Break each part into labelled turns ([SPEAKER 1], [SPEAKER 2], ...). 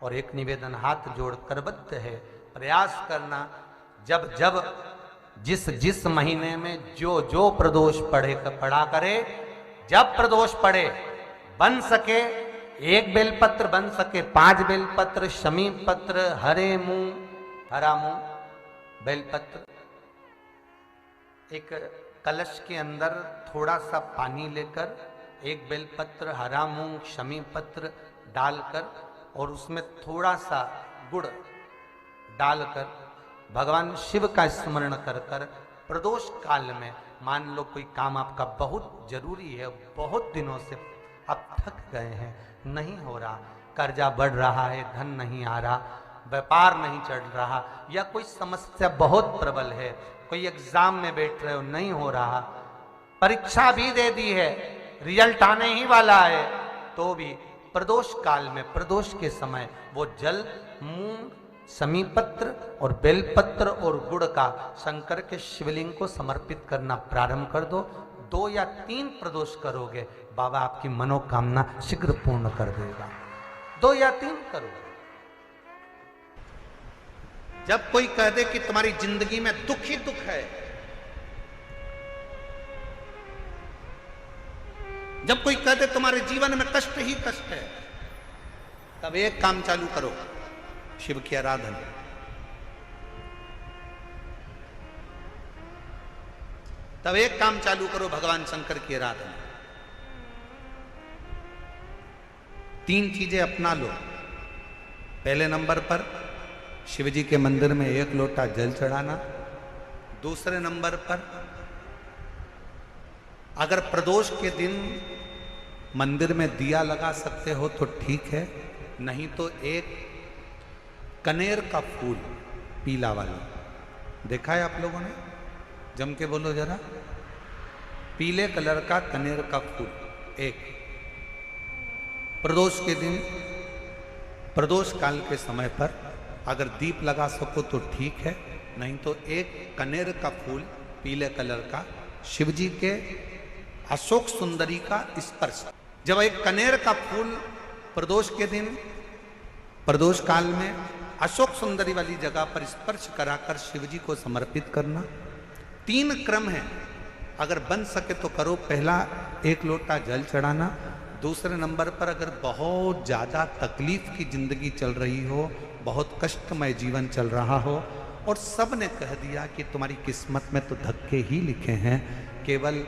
[SPEAKER 1] और एक निवेदन हाथ जोड़ करबद्ध है, प्रयास करना जब जब जिस जिस महीने में जो जो प्रदोष पढ़ा करे, जब प्रदोष पढ़े बन सके 1 बेलपत्र, बन सके 5 बेलपत्र, शमी पत्र, हरा मूंग बेलपत्र, एक कलश के अंदर थोड़ा सा पानी लेकर 1 बेलपत्र, हरा मूंग, शमी पत्र डालकर और उसमें थोड़ा सा गुड़ डालकर भगवान शिव का स्मरण कर कर प्रदोष काल में, मान लो कोई काम आपका बहुत जरूरी है, बहुत दिनों से आप थक गए हैं, नहीं हो रहा, कर्जा बढ़ रहा है, धन नहीं आ रहा, व्यापार नहीं चढ़ रहा, या कोई समस्या बहुत प्रबल है, कोई एग्जाम में बैठ रहे हो नहीं हो रहा, परीक्षा भी दे दी है, रिजल्ट आने ही वाला है, तो भी प्रदोष काल में, प्रदोष के समय वो जल मूंग, समीपत्र और बेलपत्र और गुड़ का शंकर के शिवलिंग को समर्पित करना प्रारंभ कर दो। 2 या 3 प्रदोष करोगे, बाबा आपकी मनोकामना शीघ्र पूर्ण कर देगा। 2 या 3 करो। जब कोई कह दे कि तुम्हारी जिंदगी में दुख ही दुख है, जब कोई कह दे तुम्हारे जीवन में कष्ट ही कष्ट है, तब एक काम चालू करो, शिव की आराधना। तब एक काम चालू करो, भगवान शंकर की आराधना। 3 चीजें अपना लो। पहले नंबर पर शिव जी के मंदिर में 1 लोटा जल चढ़ाना। दूसरे नंबर पर अगर प्रदोष के दिन मंदिर में दिया लगा सकते हो तो ठीक है, नहीं तो एक कनेर का फूल पीला वाला, देखा है आप लोगों ने? जम के बोलो जरा। पीले कलर का कनेर का फूल, एक प्रदोष के दिन, प्रदोष काल के समय पर अगर दीप लगा सको तो ठीक है, नहीं तो एक कनेर का फूल पीले कलर का, शिव जी के अशोक सुंदरी का स्पर्श। जब एक कनेर का फूल प्रदोष के दिन, प्रदोष काल में अशोक सुंदरी वाली जगह पर स्पर्श कराकर शिव जी को समर्पित करना। 3 क्रम है, अगर बन सके तो करो। पहला 1 लोटा जल चढ़ाना। दूसरे नंबर पर अगर बहुत ज़्यादा तकलीफ की जिंदगी चल रही हो, बहुत कष्टमय जीवन चल रहा हो और सब ने कह दिया कि तुम्हारी किस्मत में तो धक्के ही लिखे हैं, केवल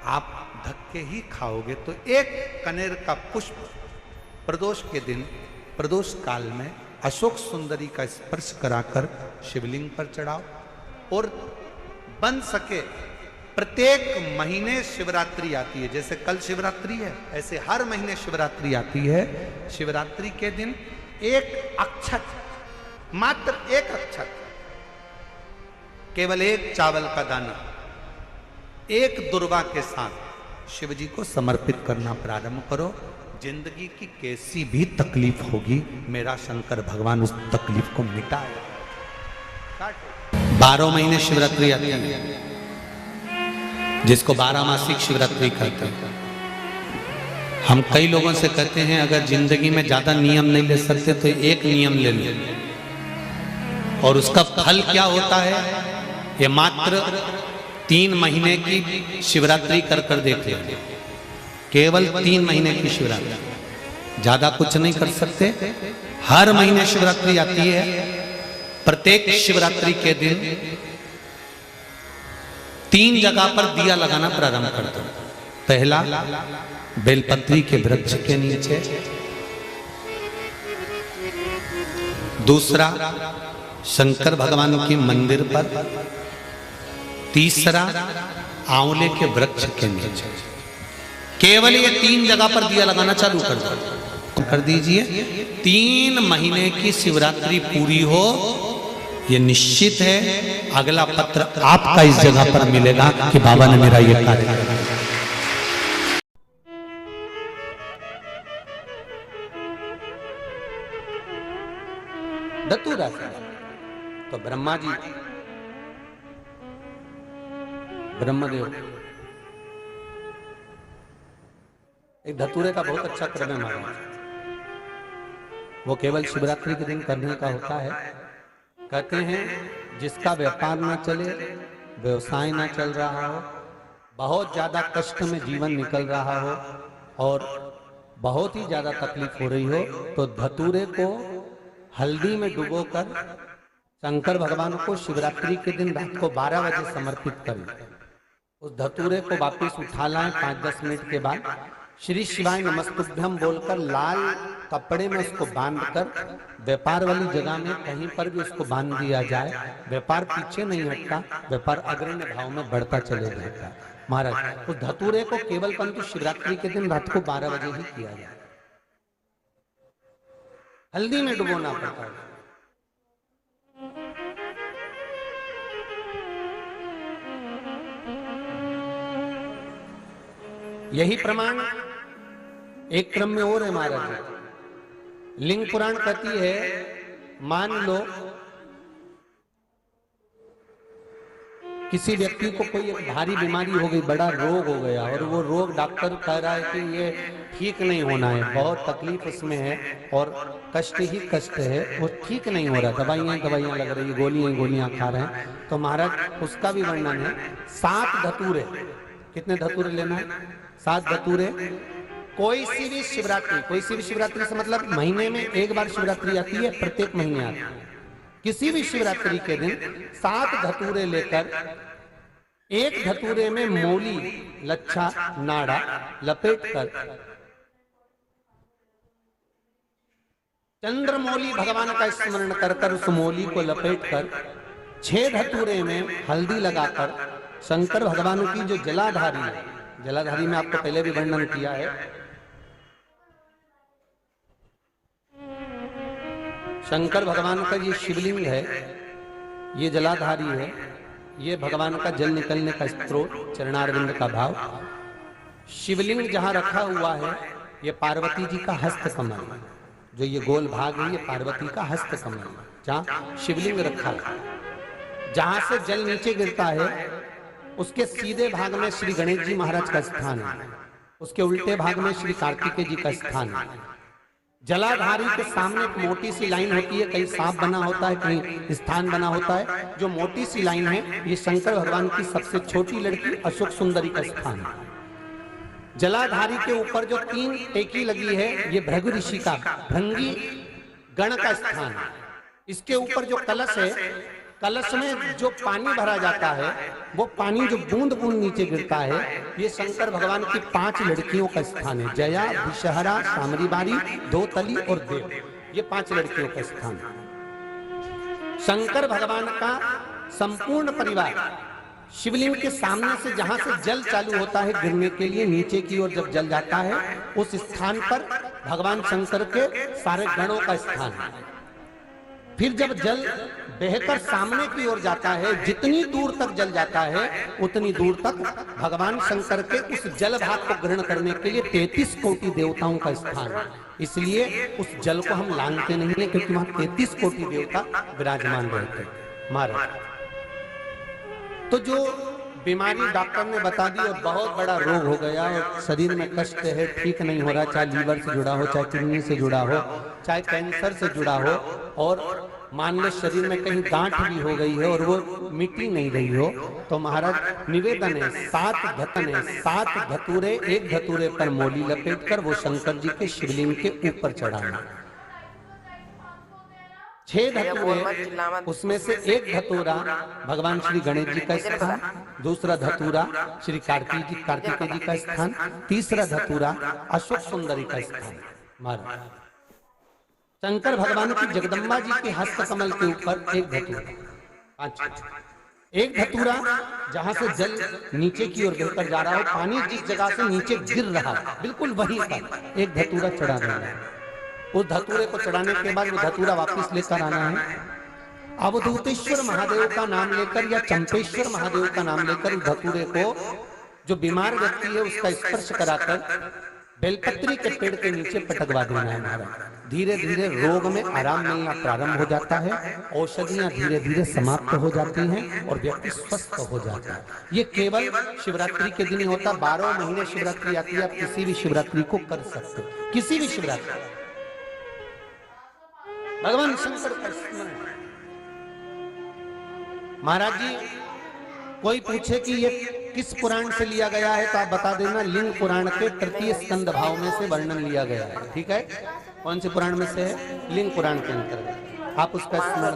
[SPEAKER 1] आप धक्के ही खाओगे, तो 1 कनेर का पुष्प प्रदोष के दिन, प्रदोष काल में अशोक सुंदरी का स्पर्श कराकर शिवलिंग पर चढ़ाओ। और बन सके प्रत्येक महीने शिवरात्रि आती है, जैसे कल शिवरात्रि है ऐसे हर महीने शिवरात्रि आती है। शिवरात्रि के दिन 1 अक्षत, मात्र 1 अक्षत, केवल 1 चावल का दाना, 1 दुर्वा के साथ शिव जी को समर्पित करना प्रारंभ करो। जिंदगी की कैसी भी तकलीफ होगी, मेरा शंकर भगवान उस तकलीफ को मिटाएगा। 12 महीने शिवरात्रि आती है, जिसको 12 मासिक शिवरात्रि कहते हैं। हम कई लोगों से कहते हैं अगर जिंदगी में ज्यादा नियम नहीं ले सकते तो 1 नियम ले लो, और उसका फल क्या होता है ये मात्र 3 महीने की शिवरात्रि कर देख लेते। केवल 3 महीने की शिवरात्रि, ज्यादा कुछ नहीं कर सकते। हर महीने शिवरात्रि आती है। प्रत्येक शिवरात्रि के दिन 3 जगह पर दिया लगाना प्रारंभ कर दो। पहला बेलपत्री के वृक्ष के नीचे, दूसरा शंकर भगवान के मंदिर पर, तीसरा आंवले के वृक्ष के नीचे। केवल ये 3 जगह पर दिया लगाना चालू कर दीजिए। 3 महीने की शिवरात्रि पूरी हो, ये निश्चित है अगला पत्र आपका इस जगह पर मिलेगा कि बाबा ने मेरा ये कार्य किया। धतूरा तो ब्रह्मा जी, ब्रह्मदेव, एक धतूरे का बहुत अच्छा क्रम है महाराज। वो केवल शिवरात्रि के दिन करने का होता है। कहते हैं जिसका व्यापार ना चले, व्यवसाय ना चल रहा हो, बहुत ज्यादा कष्ट में जीवन निकल रहा हो और बहुत ही ज्यादा तकलीफ हो रही हो, तो धतूरे को हल्दी में डुबोकर शंकर भगवान को शिवरात्रि के दिन रात को 12 बजे समर्पित करें। उस धतूरे को वापस उठा लाएं 5-10 मिनट के बाद, श्री शिवाय नमस्तुभ्यम बोलकर लाल कपड़े में उसको बांधकर व्यापार वाली जगह में कहीं पर भी उसको बांध दिया जाए। व्यापार पीछे नहीं हटता, व्यापार अग्रण्य भाव में बढ़ता चले जाता है। महाराज उस धतूरे को केवल परंतु शिवरात्रि के दिन रात को 12 बजे ही किया जाए, हल्दी में डुबोना पड़ता है। यही प्रमाण एक क्रम में और है महाराज। लिंग पुराण कहती है, मान लो किसी व्यक्ति को कोई एक भारी बीमारी हो गई, बड़ा रोग हो गया और वो रोग डॉक्टर कह रहा है कि ये ठीक नहीं होना है, बहुत तकलीफ उसमें है और कष्ट ही कष्ट है, वो ठीक नहीं हो रहा, दवाइयां लग रही, गोलियां खा रहे हैं। तो महाराज उसका भी वर्णन है। 7 धतूरे, कितने धतूरे लेना है? 7 धतूरे। कोई सी भी शिवरात्रि से मतलब महीने में एक बार शिवरात्रि आती है, प्रत्येक महीने आती है। किसी भी शिवरात्रि के दिन 7 धतूरे लेकर, एक धतूरे में मौली, लच्छा, नाड़ा लपेटकर चंद्रमौली भगवान का स्मरण कर उस मौली को लपेटकर 6 धतूरे में हल्दी लगाकर शंकर भगवान की जो जलाधारी है, जलाधारी में आपको पहले भी वर्णन किया है, शंकर भगवान का ये शिवलिंग है, ये जलाधारी है, ये भगवान का जल निकलने का स्त्रोत, चरणारविंद का भाव। शिवलिंग जहां रखा हुआ है ये पार्वती जी का हस्त कमल, जो ये गोल भाग है ये पार्वती का हस्त कमल, जहां शिवलिंग रखा है। जहां से जल नीचे गिरता है उसके सीधे भाग में श्री गणेश जी महाराज का स्थान है, उसके उल्टे भाग में श्री कार्तिकेय जी का स्थान है। जलाधारी के सामने एक मोटी सी लाइन होती है, कहीं सांप बना होता है, कहीं स्थान बना होता है। जो मोटी सी लाइन है ये शंकर भगवान की सबसे छोटी लड़की अशोक सुंदरी का स्थान है। जलाधारी के ऊपर जो 3 टेकी लगी है ये भृगु ऋषि का भृंगी गण का स्थान है। इसके ऊपर जो कलश है, कलश में जो पानी भरा जाता है वो पानी जो बूंद बूंद नीचे गिरता है ये शंकर भगवान की 5 लड़कियों का स्थान है। जया, विषहरा, सामरीबारी, धोतली और देव, ये 5 लड़कियों का स्थान है। शंकर भगवान का संपूर्ण परिवार शिवलिंग के सामने से जहां से जल चालू होता है गिरने के लिए नीचे की ओर जब जल जाता है उस स्थान पर भगवान शंकर के सारे गणों का स्थान है। फिर जब जल बहकर सामने की ओर जाता है, जितनी दूर तक जल जाता है उतनी दूर तक भगवान शंकर के उस जल भाग को ग्रहण करने के लिए 33 कोटि देवताओं का स्थान है। इसलिए उस जल को हम लांघते नहीं है क्योंकि वहां 33 कोटि देवता विराजमान रहते हैं। महाराज तो जो बीमारी डॉक्टर ने बता दी और बहुत बड़ा रोग हो गया और शरीर में कष्ट है, ठीक नहीं हो रहा, चाहे लीवर से जुड़ा हो, चाहे किडनी से जुड़ा हो, चाहे कैंसर से जुड़ा हो, और मान लो शरीर में कहीं गांठ भी हो गई है और वो मिट्टी नहीं रही हो, तो महाराज निवेदन है 7 धतूरे, एक धतूरे पर मौली लपेटकर वो शंकर जी के शिवलिंग के ऊपर चढ़ाना। 6 धतूरे, उसमें से एक धतूरा भगवान श्री गणेश जी का स्थान, दूसरा धतूरा श्री कार्तिकेय जी का स्थान, तीसरा धतूरा अशोक सुंदरी का स्थान। महाराज शंकर भगवान की जगदम्बा जी के हस्त कमल के ऊपर एक धतूरा, एक धतूरा जहां से जल नीचे की ओर बहकर जा रहा हो, पानी जिस जगह से नीचे गिर रहा है बिल्कुल वहीं पर एक धतूरा चढ़ा देना है। उस धतूरे को चढ़ाने के बाद वो धतूरा वापस लेकर आना है। अवधूतेश्वर महादेव का नाम लेकर या चंपेश्वर महादेव का नाम लेकर उस धतूरे को जो बीमार व्यक्ति है उसका स्पर्श कराकर बेलपत्री के पेड़ के नीचे पटकवा देना है। महाराज धीरे धीरे रोग में आराम मिलना प्रारंभ हो जाता है, औषधियां धीरे धीरे समाप्त हो जाती हैं और व्यक्ति स्वस्थ हो जाता है। ये केवल शिवरात्रि के दिन ही होता, 12 महीने शिवरात्रि आती है, आप किसी भी शिवरात्रि को कर सकते हो, किसी भी शिवरात्रि। भगवान शंकर का स्मरण। महाराज जी कोई पूछे कि ये किस पुराण से लिया गया है तो आप बता देना, लिंग पुराण के तृतीय स्कंद भाव में से वर्णन लिया गया है। ठीक है, कौन से पुराण में से है? लिंग पुराण के अंतर्गत। आप उसका स्मरण